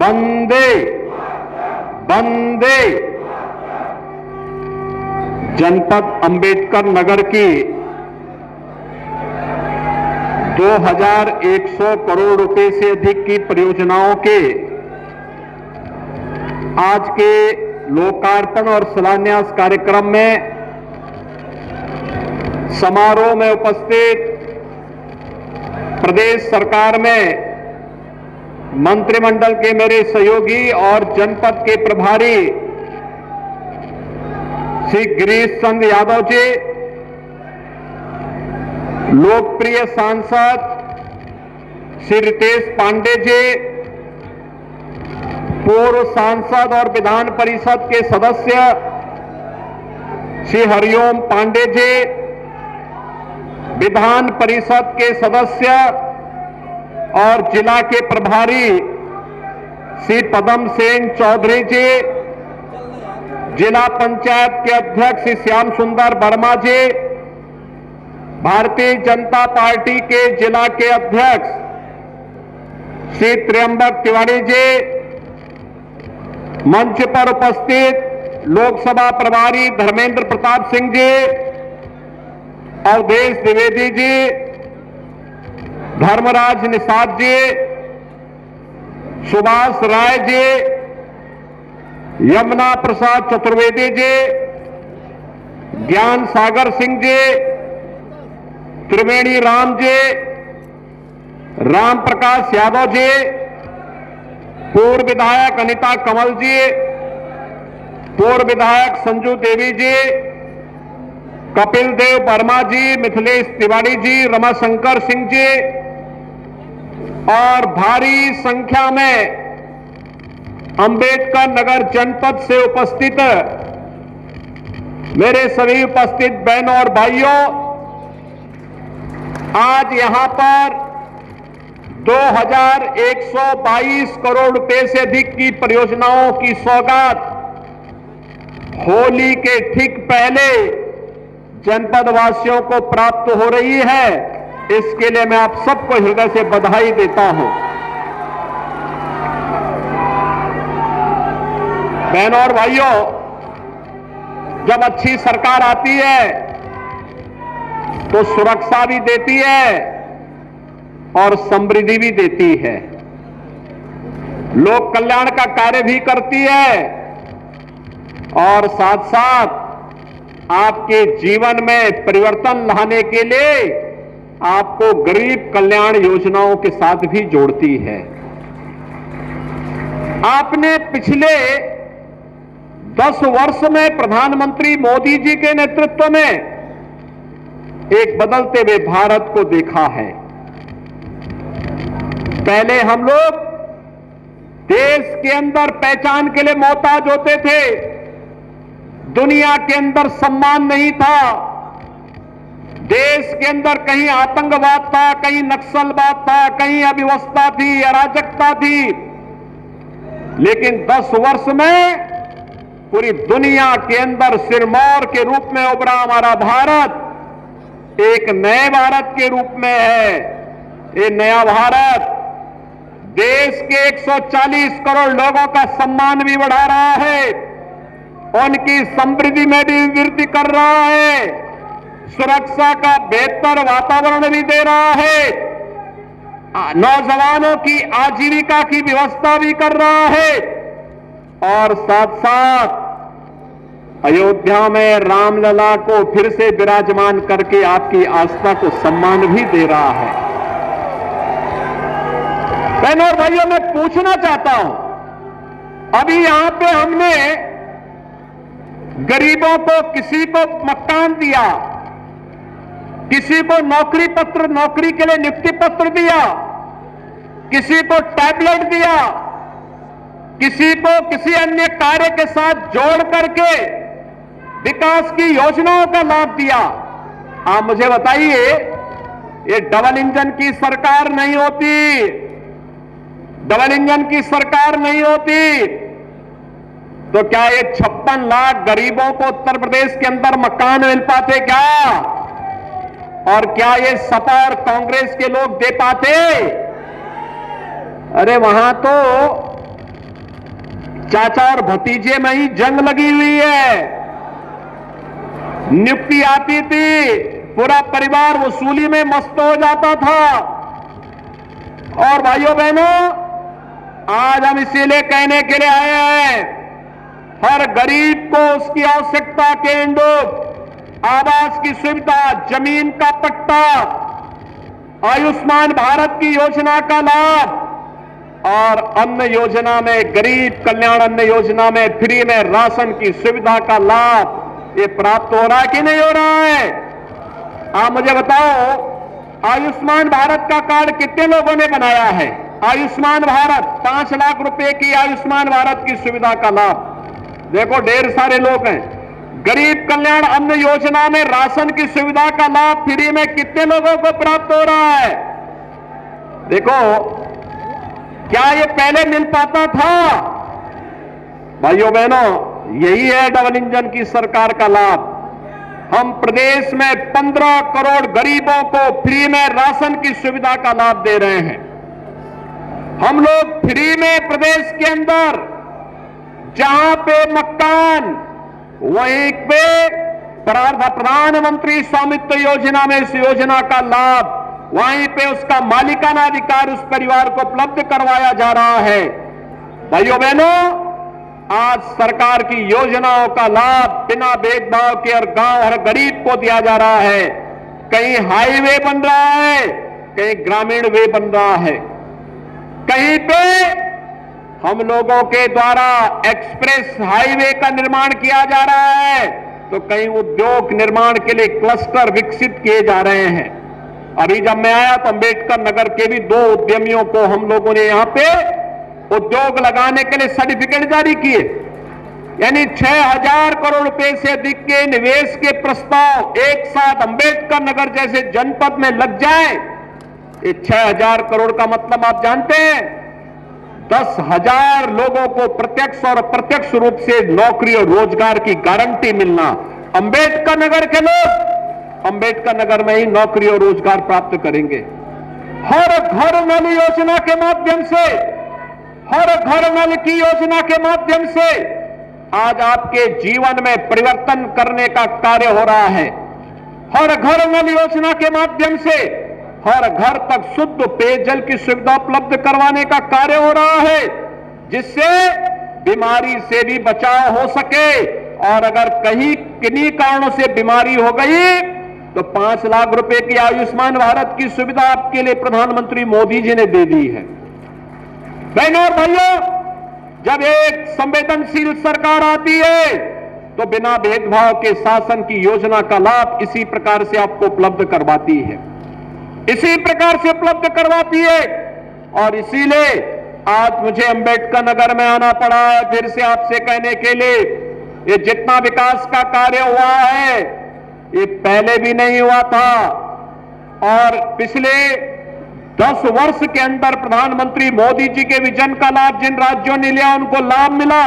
वंदे वंदे। जनपद अंबेडकर नगर की 2100 करोड़ रुपए से अधिक की परियोजनाओं के आज के लोकार्पण और शिलान्यास कार्यक्रम में समारोह में उपस्थित प्रदेश सरकार में मंत्रिमंडल के मेरे सहयोगी और जनपद के प्रभारी श्री गिरीश चंद्र यादव जी, लोकप्रिय सांसद श्री रितेश पांडे जी, पूर्व सांसद और विधान परिषद के सदस्य श्री हरिओम पांडे जी, विधान परिषद के सदस्य और जिला के प्रभारी श्री पदम सेन चौधरी जी, जिला पंचायत के अध्यक्ष श्री श्याम सुंदर वर्मा जी, भारतीय जनता पार्टी के जिला के अध्यक्ष श्री त्र्यंबक तिवारी जी, मंच पर उपस्थित लोकसभा प्रभारी धर्मेंद्र प्रताप सिंह जी, अवधेश द्विवेदी जी, धर्मराज निषाद जी, सुभाष राय जी, यमुना प्रसाद चतुर्वेदी जी, ज्ञान सागर सिंह जी, त्रिवेणी राम जी, राम प्रकाश यादव जी, पूर्व विधायक अनिता कमल जी, पूर्व विधायक संजू देवी जी, कपिल देव वर्मा जी, मिथिलेश तिवारी जी, रमाशंकर सिंह जी और भारी संख्या में अंबेडकर नगर जनपद से उपस्थित मेरे सभी उपस्थित बहनों और भाइयों, आज यहां पर 2122 करोड़ रुपए से अधिक की परियोजनाओं की सौगात होली के ठीक पहले जनपद वासियों को प्राप्त हो रही है। इसके लिए मैं आप सबको हृदय से बधाई देता हूं। बहनों और भाइयों, जब अच्छी सरकार आती है तो सुरक्षा भी देती है और समृद्धि भी देती है, लोक कल्याण का कार्य भी करती है और साथ साथ आपके जीवन में परिवर्तन लाने के लिए आपको गरीब कल्याण योजनाओं के साथ भी जोड़ती है। आपने पिछले 10 वर्ष में प्रधानमंत्री मोदी जी के नेतृत्व में एक बदलते हुए भारत को देखा है। पहले हम लोग देश के अंदर पहचान के लिए मोहताज होते थे, दुनिया के अंदर सम्मान नहीं था, देश के अंदर कहीं आतंकवाद था, कहीं नक्सलवाद था, कहीं अव्यवस्था थी, अराजकता थी। लेकिन 10 वर्ष में पूरी दुनिया के अंदर सिरमौर के रूप में उभरा हमारा भारत एक नए भारत के रूप में है। ये नया भारत देश के 140 करोड़ लोगों का सम्मान भी बढ़ा रहा है, उनकी समृद्धि में भी वृद्धि कर रहा है, सुरक्षा का बेहतर वातावरण भी दे रहा है, नौजवानों की आजीविका की व्यवस्था भी कर रहा है और साथ साथ अयोध्या में रामलला को फिर से विराजमान करके आपकी आस्था को सम्मान भी दे रहा है। बहनों और भाइयों, मैं पूछना चाहता हूं, अभी यहां पे हमने गरीबों को, किसी को मकान दिया, किसी को नौकरी पत्र, नौकरी के लिए नियुक्ति पत्र दिया, किसी को टैबलेट दिया, किसी को किसी अन्य कार्य के साथ जोड़ करके विकास की योजनाओं का लाभ दिया। आप मुझे बताइए, ये डबल इंजन की सरकार नहीं होती, डबल इंजन की सरकार नहीं होती तो क्या ये 56 लाख गरीबों को उत्तर प्रदेश के अंदर मकान मिल पाते क्या? और क्या ये सपा और कांग्रेस के लोग दे पाते? अरे वहां तो चाचा और भतीजे में ही जंग लगी हुई है। नियुक्ति आती थी, पूरा परिवार वसूली में मस्त हो जाता था। और भाइयों बहनों, आज हम इसीलिए कहने के लिए आए हैं, हर गरीब को उसकी आवश्यकता के अनुरूप आवास की सुविधा, जमीन का पट्टा, आयुष्मान भारत की योजना का लाभ और अन्न योजना में, गरीब कल्याण अन्न योजना में फ्री में राशन की सुविधा का लाभ ये प्राप्त हो रहा है कि नहीं हो रहा है? आप मुझे बताओ, आयुष्मान भारत का कार्ड कितने लोगों ने बनाया है? आयुष्मान भारत 5 लाख रुपए की आयुष्मान भारत की सुविधा का लाभ, देखो ढेर सारे लोग हैं। गरीब कल्याण अन्न योजना में राशन की सुविधा का लाभ फ्री में कितने लोगों को प्राप्त हो रहा है? देखो, क्या ये पहले मिल पाता था? भाइयों बहनों, यही है डबल इंजन की सरकार का लाभ। हम प्रदेश में 15 करोड़ गरीबों को फ्री में राशन की सुविधा का लाभ दे रहे हैं। हम लोग फ्री में प्रदेश के अंदर जहां पे मकान, वहीं पे प्रधानमंत्री स्वामित्व योजना में इस योजना का लाभ, वहीं पे उसका मालिकाना अधिकार उस परिवार को उपलब्ध करवाया जा रहा है। भाइयों बहनों, आज सरकार की योजनाओं का लाभ बिना भेदभाव के हर गांव, हर गरीब को दिया जा रहा है। कहीं हाईवे बन रहा है, कहीं ग्रामीण वे बन रहा है, कहीं पे हम लोगों के द्वारा एक्सप्रेस हाईवे का निर्माण किया जा रहा है, तो कहीं उद्योग निर्माण के लिए क्लस्टर विकसित किए जा रहे हैं। अभी जब मैं आया तो अंबेडकर नगर के भी 2 उद्यमियों को हम लोगों ने यहां पे उद्योग लगाने के लिए सर्टिफिकेट जारी किए। यानी 6000 करोड़ रुपए से अधिक के निवेश के प्रस्ताव एक साथ अंबेडकर नगर जैसे जनपद में लग जाए। ये 6000 करोड़ का मतलब आप जानते हैं, 10,000 लोगों को प्रत्यक्ष और अप्रत्यक्ष रूप से नौकरी और रोजगार की गारंटी मिलना। अंबेडकर नगर के लोग अंबेडकर नगर में ही नौकरी और रोजगार प्राप्त करेंगे। हर घर नल योजना के माध्यम से, हर घर नल की योजना के माध्यम से आज आपके जीवन में परिवर्तन करने का कार्य हो रहा है। हर घर नल योजना के माध्यम से हर घर तक शुद्ध पेयजल की सुविधा उपलब्ध करवाने का कार्य हो रहा है, जिससे बीमारी से भी बचाव हो सके। और अगर कहीं किन्हीं कारणों से बीमारी हो गई तो 5 लाख रुपए की आयुष्मान भारत की सुविधा आपके लिए प्रधानमंत्री मोदी जी ने दे दी है। बहनों और भाइयों, जब एक संवेदनशील सरकार आती है तो बिना भेदभाव के शासन की योजना का लाभ इसी प्रकार से आपको उपलब्ध करवाती है, इसी प्रकार से उपलब्ध करवाती है। और इसीलिए आज मुझे अंबेडकर नगर में आना पड़ा है फिर से आपसे कहने के लिए, ये जितना विकास का कार्य हुआ है ये पहले भी नहीं हुआ था। और पिछले 10 वर्ष के अंदर प्रधानमंत्री मोदी जी के विजन का लाभ जिन राज्यों ने लिया उनको लाभ मिला।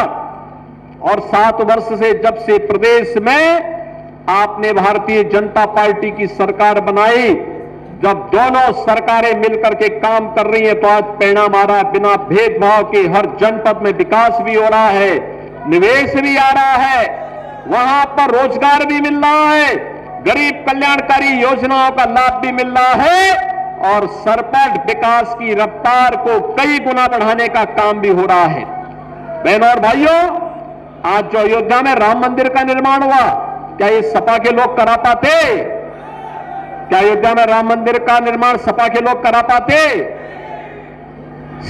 और 7 वर्ष से जब से प्रदेश में आपने भारतीय जनता पार्टी की सरकार बनाई, जब दोनों सरकारें मिलकर के काम कर रही हैं, तो आज परिणाम आ रहा है। बिना भेदभाव के हर जनपद में विकास भी हो रहा है, निवेश भी आ रहा है, वहां पर रोजगार भी मिल रहा है, गरीब कल्याणकारी योजनाओं का लाभ भी मिल रहा है और सरपट विकास की रफ्तार को कई गुना बढ़ाने का काम भी हो रहा है। बहनों और भाइयों, आज जो अयोध्या में राम मंदिर का निर्माण हुआ, क्या ये सपा के लोग करा पाते? क्या अयोध्या में राम मंदिर का निर्माण सपा के लोग करा पाते?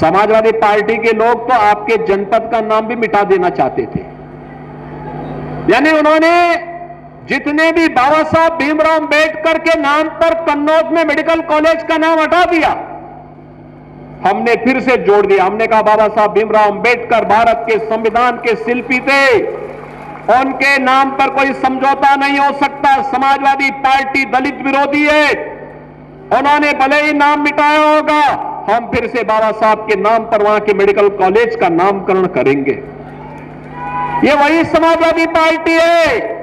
समाजवादी पार्टी के लोग तो आपके जनपद का नाम भी मिटा देना चाहते थे। यानी उन्होंने जितने भी बाबा साहब भीमराव अंबेडकर के नाम पर कन्नौज में मेडिकल कॉलेज का नाम हटा दिया, हमने फिर से जोड़ दिया। हमने कहा बाबा साहब भीमराव अंबेडकर भारत के संविधान के शिल्पी थे, उनके नाम पर कोई समझौता नहीं हो सकता। समाजवादी पार्टी दलित विरोधी है, उन्होंने भले ही नाम मिटाया होगा, हम फिर से बाबा साहब के नाम पर वहां के मेडिकल कॉलेज का नामकरण करेंगे। ये वही समाजवादी पार्टी है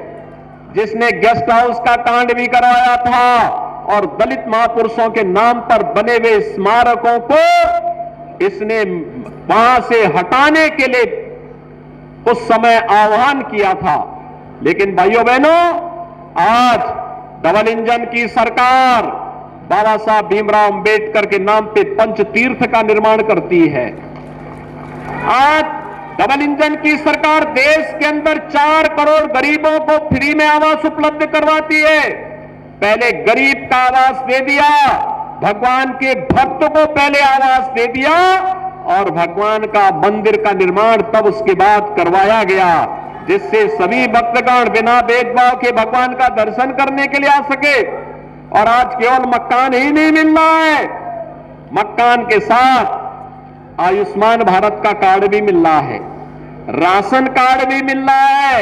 जिसने गेस्ट हाउस का कांड भी करवाया था और दलित महापुरुषों के नाम पर बने हुए स्मारकों को इसने वहां से हटाने के लिए उस समय आह्वान किया था। लेकिन भाइयों बहनों, आज डबल इंजन की सरकार बाबा साहब भीमराव अंबेडकर के नाम पे पंचतीर्थ का निर्माण करती है। आज डबल इंजन की सरकार देश के अंदर 4 करोड़ गरीबों को फ्री में आवास उपलब्ध करवाती है। पहले गरीब का आवास दे दिया, भगवान के भक्त को पहले आवास दे दिया और भगवान का मंदिर का निर्माण तब उसके बाद करवाया गया, जिससे सभी भक्तगण बिना भेदभाव के भगवान का दर्शन करने के लिए आ सके। और आज केवल मकान ही नहीं मिल रहा है, मकान के साथ आयुष्मान भारत का कार्ड भी मिल रहा है, राशन कार्ड भी मिल रहा है,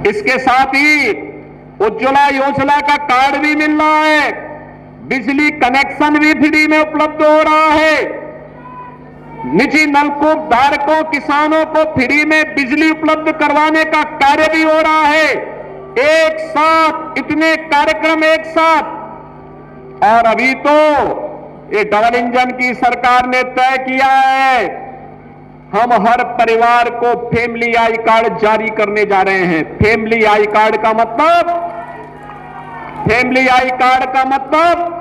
इसके साथ ही उज्ज्वला योजना का कार्ड भी मिल रहा है, बिजली कनेक्शन भी फ्री में उपलब्ध हो रहा है, निजी नलकूप धारकों किसानों को फ्री में बिजली उपलब्ध करवाने का कार्य भी हो रहा है। एक साथ इतने कार्यक्रम एक साथ। और अभी तो ये डबल इंजन की सरकार ने तय किया है, हम हर परिवार को फैमिली आई कार्ड जारी करने जा रहे हैं। फैमिली आई कार्ड का मतलब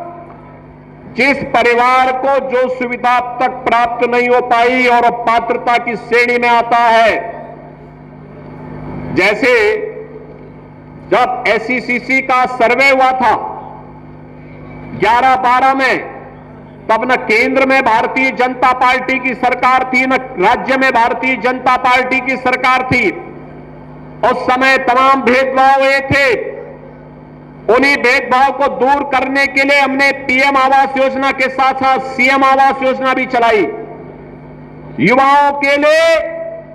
जिस परिवार को जो सुविधा अब तक प्राप्त नहीं हो पाई और पात्रता की श्रेणी में आता है, जैसे जब एसईसीसी का सर्वे हुआ था 11-12 में, तब न केंद्र में भारतीय जनता पार्टी की सरकार थी, न राज्य में भारतीय जनता पार्टी की सरकार थी। उस समय तमाम भेदभाव हुए थे। उन्हीं भेदभाव को दूर करने के लिए हमने पीएम आवास योजना के साथ साथ सीएम आवास योजना भी चलाई। युवाओं के लिए,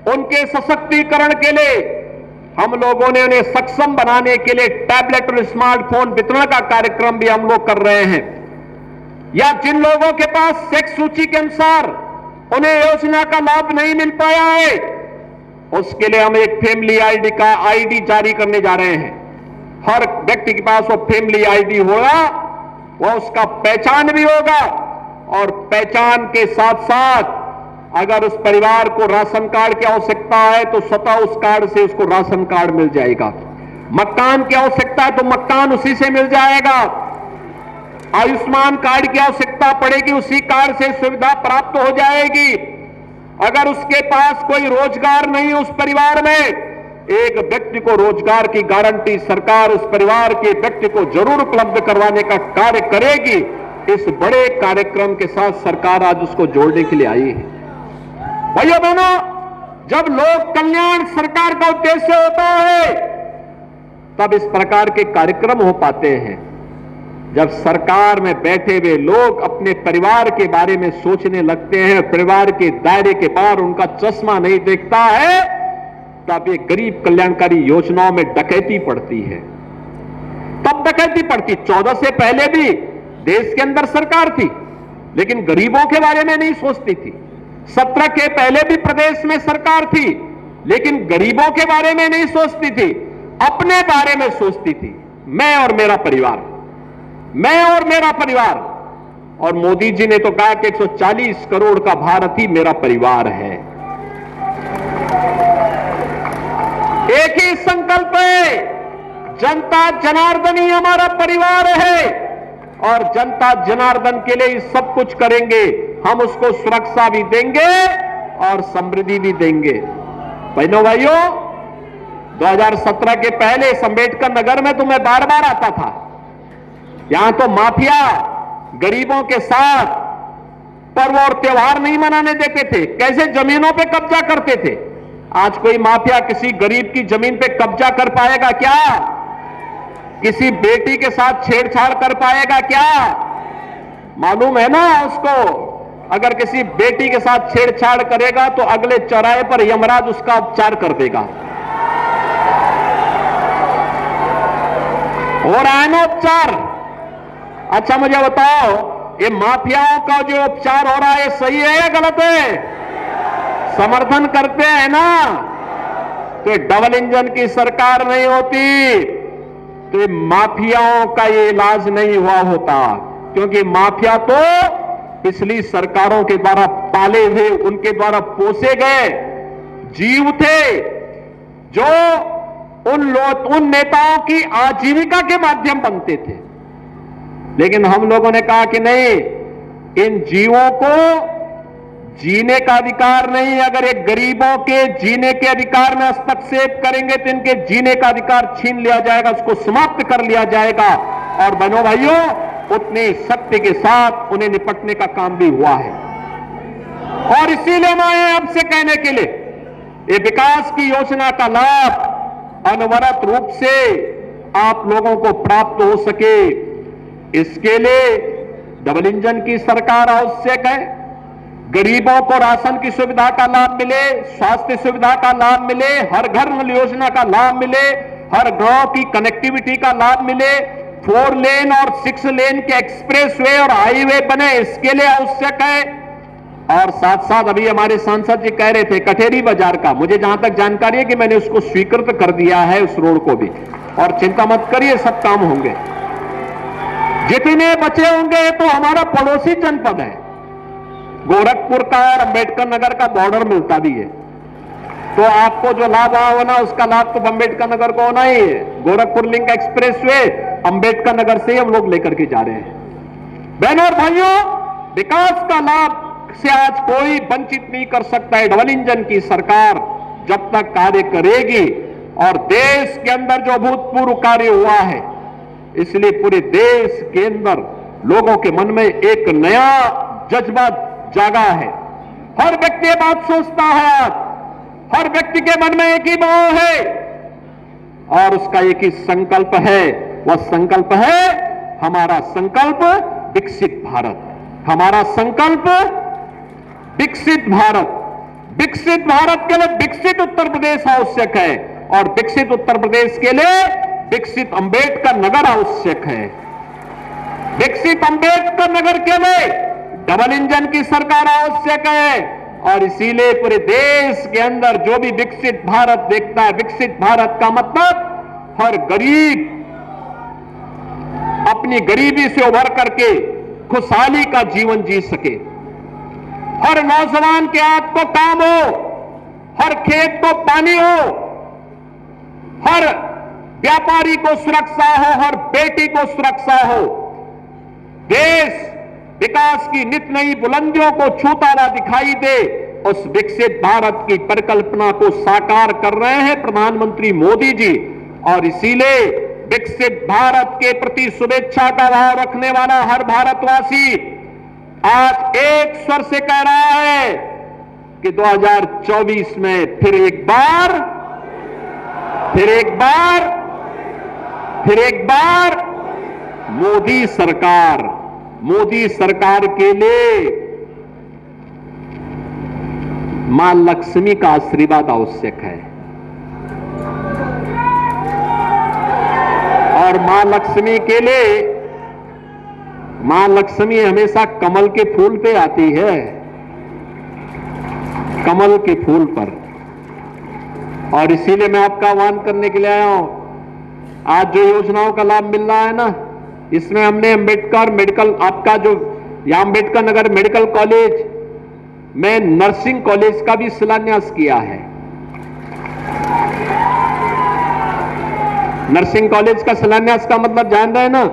उनके सशक्तिकरण के लिए हम लोगों ने उन्हें सक्षम बनाने के लिए टैबलेट और स्मार्टफोन वितरण का कार्यक्रम भी हम लोग कर रहे हैं। या जिन लोगों के पास सेक्स सूची के अनुसार उन्हें योजना का लाभ नहीं मिल पाया है, उसके लिए हम एक फैमिली आईडी जारी करने जा रहे हैं। हर व्यक्ति के पास वो फैमिली आईडी होगा, वो उसका पहचान भी होगा, और पहचान के साथ साथ अगर उस परिवार को राशन कार्ड की आवश्यकता है तो स्वतः उस कार्ड से उसको राशन कार्ड मिल जाएगा। मकान की आवश्यकता है तो मकान उसी से मिल जाएगा। आयुष्मान कार्ड की आवश्यकता पड़ेगी, उसी कार्ड से सुविधा प्राप्त हो जाएगी। अगर उसके पास कोई रोजगार नहीं उस परिवार में, एक व्यक्ति को रोजगार की गारंटी सरकार उस परिवार के व्यक्ति को जरूर उपलब्ध करवाने का कार्य करेगी। इस बड़े कार्यक्रम के साथ सरकार आज उसको जोड़ने के लिए आई है। भाइयों बहनों, जब लोक कल्याण सरकार का उद्देश्य होता है तब इस प्रकार के कार्यक्रम हो पाते हैं। जब सरकार में बैठे हुए लोग अपने परिवार के बारे में सोचने लगते हैं, परिवार के दायरे के बाहर उनका चश्मा नहीं देखता है, तब ये गरीब कल्याणकारी योजनाओं में डकैती पड़ती है। तब डकैती पड़ती। 14 से पहले भी देश के अंदर सरकार थी, लेकिन गरीबों के बारे में नहीं सोचती थी। 17 के पहले भी प्रदेश में सरकार थी, लेकिन गरीबों के बारे में नहीं सोचती थी, अपने बारे में सोचती थी। मैं और मेरा परिवार, मैं और मेरा परिवार। और मोदी जी ने तो कहा कि 140 करोड़ का भारत ही मेरा परिवार है। एक ही संकल्प है, जनता जनार्दन ही हमारा परिवार है और जनता जनार्दन के लिए सब कुछ करेंगे। हम उसको सुरक्षा भी देंगे और समृद्धि भी देंगे। बहनों भाइयों, 2017 के पहले अम्बेडकर नगर में तो मैं बार बार आता था। यहां तो माफिया गरीबों के साथ पर्व और त्योहार नहीं मनाने देते थे, कैसे जमीनों पे कब्जा करते थे। आज कोई माफिया किसी गरीब की जमीन पे कब्जा कर पाएगा क्या? किसी बेटी के साथ छेड़छाड़ कर पाएगा क्या? मालूम है ना उसको, अगर किसी बेटी के साथ छेड़छाड़ करेगा तो अगले चौराहे पर यमराज उसका उपचार कर देगा। हो रहा है ना उपचार? अच्छा मुझे बताओ, ये माफियाओं का जो उपचार हो रहा है सही है या गलत है? समर्थन करते हैं ना? तो डबल इंजन की सरकार नहीं होती तो माफियाओं का ये इलाज नहीं हुआ होता, क्योंकि माफिया तो पिछली सरकारों के द्वारा पाले हुए, उनके द्वारा पोसे गए जीव थे जो उन नेताओं की आजीविका के माध्यम बनते थे। लेकिन हम लोगों ने कहा कि नहीं, इन जीवों को जीने का अधिकार नहीं। अगर एक गरीबों के जीने के अधिकार में हस्तक्षेप करेंगे तो इनके जीने का अधिकार छीन लिया जाएगा, उसको समाप्त कर लिया जाएगा। और बहनों भाइयों, उतनी शक्ति के साथ उन्हें निपटने का काम भी हुआ है। और इसीलिए हम आए हैं आपसे कहने के लिए, ये विकास की योजना का लाभ अनवरत रूप से आप लोगों को प्राप्त हो सके, इसके लिए डबल इंजन की सरकार आवश्यक है। गरीबों को राशन की सुविधा का लाभ मिले, स्वास्थ्य सुविधा का लाभ मिले, हर घर नल योजना का लाभ मिले, हर गांव की कनेक्टिविटी का लाभ मिले, 4 लेन और 6 लेन के एक्सप्रेसवे और हाईवे बने, इसके लिए आवश्यक है। और साथ साथ अभी हमारे सांसद जी कह रहे थे कठेरी बाजार का, मुझे जहां तक जानकारी है कि मैंने उसको स्वीकृत कर दिया है, उस रोड को भी। और चिंता मत करिए, सब काम होंगे। जितने बचे होंगे तो हमारा पड़ोसी जनपद है, गोरखपुर का और अंबेडकर नगर का बॉर्डर मिलता भी है, तो आपको जो लाभ होना उसका लाभ तो अंबेडकर नगर को होना ही है। गोरखपुर लिंक एक्सप्रेसवे अंबेडकर नगर से ही हम लोग लेकर के जा रहे हैं। बहनों और भाइयों, विकास का लाभ से आज कोई वंचित नहीं कर सकता है। डबल इंजन की सरकार जब तक कार्य करेगी, और देश के अंदर जो अभूतपूर्व कार्य हुआ है, इसलिए पूरे देश के अंदर लोगों के मन में एक नया जज्बा जागा है। हर व्यक्ति ये बात सोचता है, आज हर व्यक्ति के मन में एक ही भाव है और उसका एक ही संकल्प है। वह संकल्प है हमारा संकल्प विकसित भारत, हमारा संकल्प विकसित भारत। विकसित भारत के लिए विकसित उत्तर प्रदेश आवश्यक है, और विकसित उत्तर प्रदेश के लिए विकसित अंबेडकर नगर आवश्यक है। विकसित अंबेडकर नगर के लिए डबल इंजन की सरकार आवश्यक है। और इसीलिए पूरे देश के अंदर जो भी विकसित भारत देखता है, विकसित भारत का मतलब हर गरीब अपनी गरीबी से उभर करके खुशहाली का जीवन जी सके, हर नौजवान के हाथ को काम हो, हर खेत को पानी हो, हर व्यापारी को सुरक्षा हो, हर बेटी को सुरक्षा हो। देश विकास की नित नई बुलंदियों को छूता हुआ दिखाई दे, उस विकसित भारत की परिकल्पना को साकार कर रहे हैं प्रधानमंत्री मोदी जी। और इसीलिए विकसित भारत के प्रति शुभेच्छा का भाव रखने वाला हर भारतवासी आज एक स्वर से कह रहा है कि 2024 में फिर एक बार मोदी सरकार के लिए मां लक्ष्मी का आशीर्वाद आवश्यक है। और मां लक्ष्मी के लिए, मां लक्ष्मी हमेशा कमल के फूल पे आती है, कमल के फूल पर। और इसीलिए मैं आपका आह्वान करने के लिए आया हूं। आज जो योजनाओं का लाभ मिल रहा है ना, इसमें हमने अंबेडकर मेडिकल, आपका जो यहां अंबेडकर नगर मेडिकल कॉलेज में नर्सिंग कॉलेज का भी शिलान्यास किया है। नर्सिंग कॉलेज का शिलान्यास का मतलब जान रहे हैं ना,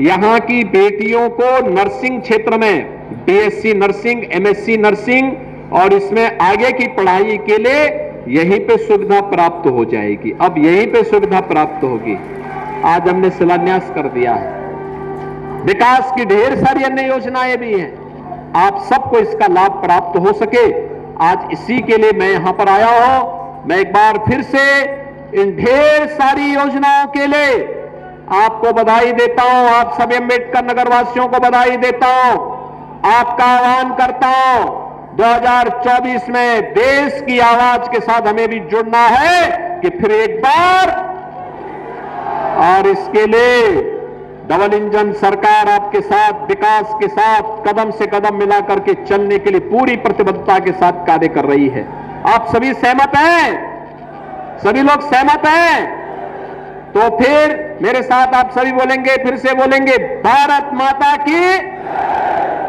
यहां की बेटियों को नर्सिंग क्षेत्र में बीएससी नर्सिंग, एमएससी नर्सिंग और इसमें आगे की पढ़ाई के लिए यहीं पे सुविधा प्राप्त हो जाएगी। अब यहीं पे सुविधा प्राप्त होगी। आज हमने शिलान्यास कर दिया है। विकास की ढेर सारी अन्य योजनाएं भी हैं, आप सबको इसका लाभ प्राप्त हो सके, आज इसी के लिए मैं यहां पर आया हूं। मैं एक बार फिर से इन ढेर सारी योजनाओं के लिए आपको बधाई देता हूं, आप सभी अंबेडकर नगर वासियों को बधाई देता हूं। आपका आह्वान करता हूं, 2024 में देश की आवाज के साथ हमें भी जुड़ना है कि फिर एक बार, और इसके लिए डबल इंजन सरकार आपके साथ, विकास के साथ कदम से कदम मिलाकर के चलने के लिए पूरी प्रतिबद्धता के साथ कार्य कर रही है। आप सभी सहमत हैं? सभी लोग सहमत हैं? तो फिर मेरे साथ आप सभी बोलेंगे, फिर से बोलेंगे, भारत माता की,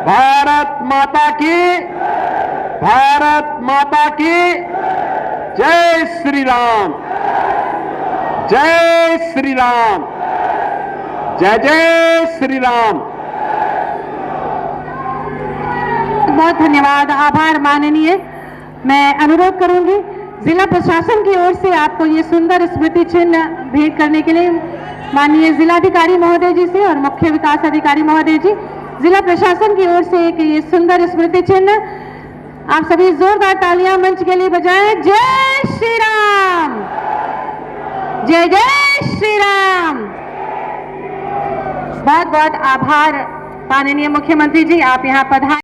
भारत माता की, भारत माता की। जय श्री राम, जय श्री राम, जय जय श्री राम। बहुत धन्यवाद, आभार माननीय। मैं अनुरोध करूंगी जिला प्रशासन की ओर से आपको ये सुंदर स्मृति चिन्ह भेंट करने के लिए माननीय जिलाधिकारी महोदय जी से और मुख्य विकास अधिकारी महोदय जी, जिला प्रशासन की ओर से एक ये सुंदर स्मृति चिन्ह। आप सभी जोरदार तालियां मंच के लिए बजाएं। जय श्री राम, जय जय श्री राम। बहुत बहुत आभार माननीय मुख्यमंत्री जी, आप यहाँ पधारे।